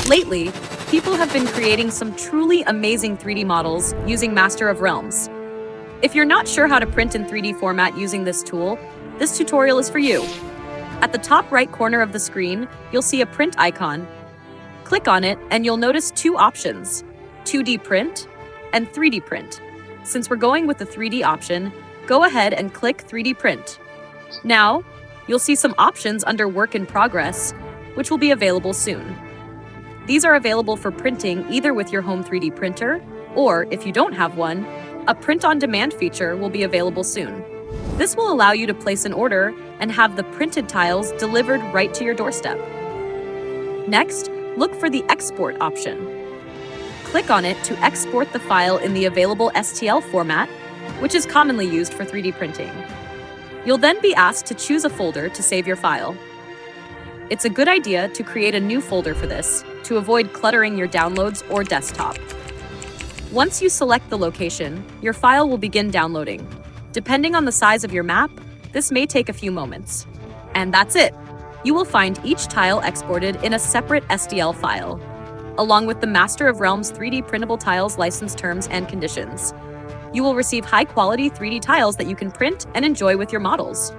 Lately, people have been creating some truly amazing 3D models using Master of Realms. If you're not sure how to print in 3D format using this tool, this tutorial is for you. At the top right corner of the screen, you'll see a print icon. Click on it and you'll notice two options, 2D print and 3D print. Since we're going with the 3D option, go ahead and click 3D print. Now, you'll see some options under work in progress, which will be available soon. These are available for printing either with your home 3D printer, or if you don't have one, a print-on-demand feature will be available soon. This will allow you to place an order and have the printed tiles delivered right to your doorstep. Next, look for the export option. Click on it to export the file in the available STL format, which is commonly used for 3D printing. You'll then be asked to choose a folder to save your file. It's a good idea to create a new folder for this, to avoid cluttering your downloads or desktop. Once you select the location, your file will begin downloading. Depending on the size of your map, this may take a few moments. And that's it! You will find each tile exported in a separate STL file, along with the Master of Realms 3D printable tiles license terms and conditions. You will receive high-quality 3D tiles that you can print and enjoy with your models.